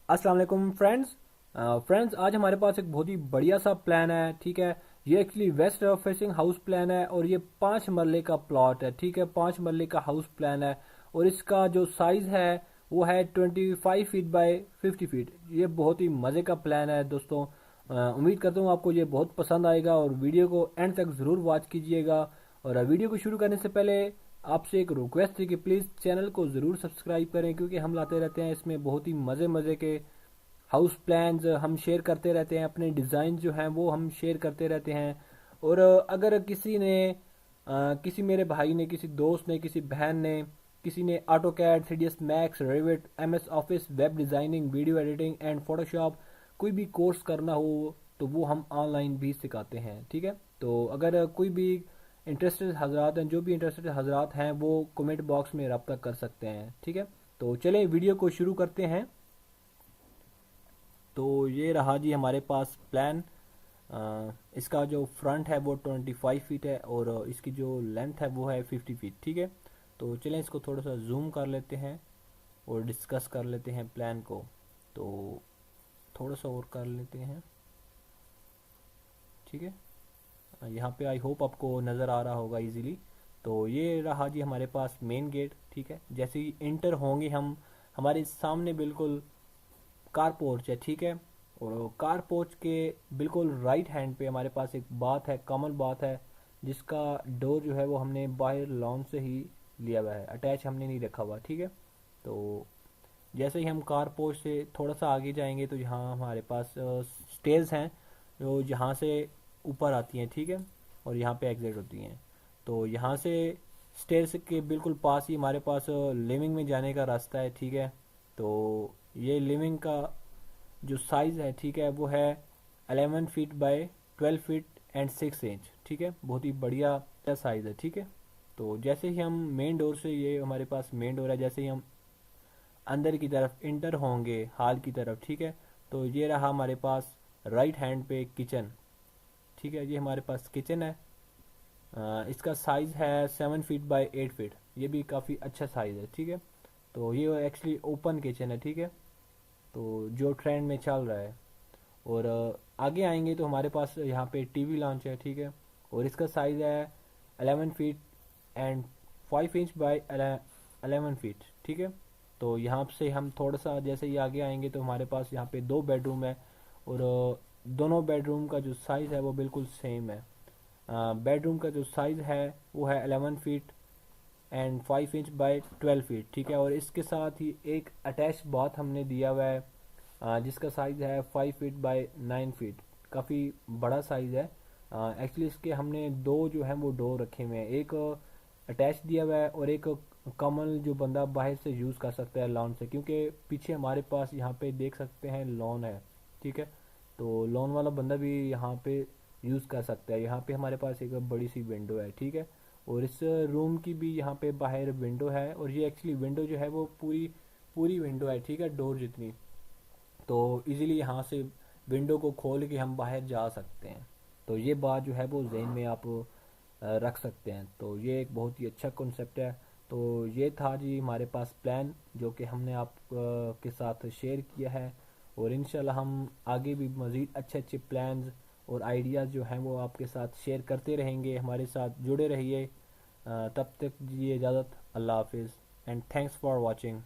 अस्सलाम वालेकुम फ्रेंड्स आज हमारे पास एक बहुत ही बढ़िया सा प्लान है। ठीक है, ये actually waste facing house plan है और ये 5 मरले का प्लॉट है। ठीक है, 5 मरले का हाउस प्लान है और इसका जो साइज है वो है 25 फीट बाय 50 फीट। ये बहुत ही मज़े का प्लान है दोस्तों। उम्मीद करता हूँ आपको ये बहुत पसंद आएगा और वीडियो को एंड तक ज़रूर वॉच कीजिएगा। और वीडियो को शुरू करने से पहले आपसे एक रिक्वेस्ट है कि प्लीज़ चैनल को ज़रूर सब्सक्राइब करें, क्योंकि हम लाते रहते हैं इसमें बहुत ही मज़े मज़े के हाउस प्लान्स हम शेयर करते रहते हैं। अपने डिज़ाइन जो हैं वो हम शेयर करते रहते हैं। और अगर किसी मेरे भाई ने, किसी दोस्त ने, किसी बहन ने, किसी ने AutoCAD, 3ds Max, Revit, MS Office, web designing, video editing and Photoshop कोई भी कोर्स करना हो तो वो हम ऑनलाइन भी सिखाते हैं। ठीक है, तो अगर कोई भी इंटरेस्टेड हजरात हैं, जो भी इंटरेस्टेड हजरात हैं, वो कमेंट बॉक्स में रब्ता कर सकते हैं। ठीक है, तो चलें वीडियो को शुरू करते हैं। तो ये रहा जी हमारे पास प्लान। इसका जो फ्रंट है वो 25 फीट है और इसकी जो लेंथ है वो है 50 फीट। ठीक है, तो चलें इसको थोड़ा सा जूम कर लेते हैं और डिस्कस कर लेते हैं प्लान को। तो थोड़ा सा और कर लेते हैं। ठीक है, यहाँ पे आई होप आपको नज़र आ रहा होगा इजीली। तो ये रहा जी हमारे पास मेन गेट। ठीक है, जैसे ही इंटर होंगे हम, हमारे सामने बिल्कुल कार पोर्च है। ठीक है, और कार पोर्च के बिल्कुल राइट हैंड पे हमारे पास एक बात है, कॉमन बात है, जिसका डोर जो है वो हमने बाहर लॉन से ही लिया हुआ है, अटैच हमने नहीं रखा हुआ। ठीक है, तो जैसे ही हम कार पोर्च से थोड़ा सा आगे जाएंगे तो यहाँ हमारे पास स्टेयर्स हैं जो यहाँ से ऊपर आती हैं। ठीक है, और यहाँ पे एग्जिट होती हैं। तो यहाँ से स्टेयर्स के बिल्कुल पास ही हमारे पास लिविंग में जाने का रास्ता है। ठीक है, तो ये लिविंग का जो साइज़ है, ठीक है, वो है 11 feet by 12 feet and 6 inch. ठीक है, बहुत ही बढ़िया साइज़ है। ठीक है, तो जैसे ही हम मेन डोर से, ये हमारे पास मेन डोर है, जैसे ही हम अंदर की तरफ इंटर होंगे हॉल की तरफ, ठीक है, तो ये रहा हमारे पास राइट हैंड पे किचन। ठीक है, ये हमारे पास किचन है। इसका साइज़ है 7 फीट बाय 8 फीट। ये भी काफ़ी अच्छा साइज़ है। ठीक है, तो ये एक्चुअली ओपन किचन है। ठीक है, तो जो ट्रेंड में चल रहा है। और आगे आएंगे तो हमारे पास यहाँ पे टीवी लॉन्च है। ठीक है, और इसका साइज़ है 11 feet and 5 inch by 11 feet. ठीक है, तो यहाँ से हम थोड़ा सा जैसे ही आगे आएंगे तो हमारे पास यहाँ पे 2 बेडरूम है और दोनों बेडरूम का जो साइज़ है वो बिल्कुल सेम है। बेडरूम का जो साइज़ है वो है 11 feet and 5 inch by 12 feet. ठीक है, और इसके साथ ही एक अटैच बाथ हमने दिया हुआ है जिसका साइज़ है 5 फीट बाय 9 फीट। काफ़ी बड़ा साइज़ है। एक्चुअली इसके हमने दो जो हैं वो डोर रखे हुए हैं, एक अटैच दिया हुआ है और एक कमल जो बंदा बाहर से यूज़ कर सकता है लॉन से, क्योंकि पीछे हमारे पास यहाँ पे देख सकते हैं लॉन है। ठीक है, तो लॉन वाला बंदा भी यहाँ पे यूज़ कर सकता है। यहाँ पे हमारे पास एक बड़ी सी विंडो है। ठीक है, और इस रूम की भी यहाँ पे बाहर विंडो है और ये एक्चुअली विंडो जो है वो पूरी पूरी विंडो है। ठीक है, डोर जितनी, तो इजीली यहाँ से विंडो को खोल के हम बाहर जा सकते हैं। तो ये बात जो है वो जहन में आप रख सकते हैं। तो ये एक बहुत ही अच्छा कॉन्सेप्ट है। तो ये था जी हमारे पास प्लान जो कि हमने आप के साथ शेयर किया है, और इंशाल्लाह हम आगे भी मज़ीद अच्छे अच्छे प्लान्स और आइडियाज़ जो हैं वो आपके साथ शेयर करते रहेंगे। हमारे साथ जुड़े रहिए। तब तक दीजिए इजाज़त। अल्लाह हाफिज़ एंड थैंक्स फॉर वॉचिंग।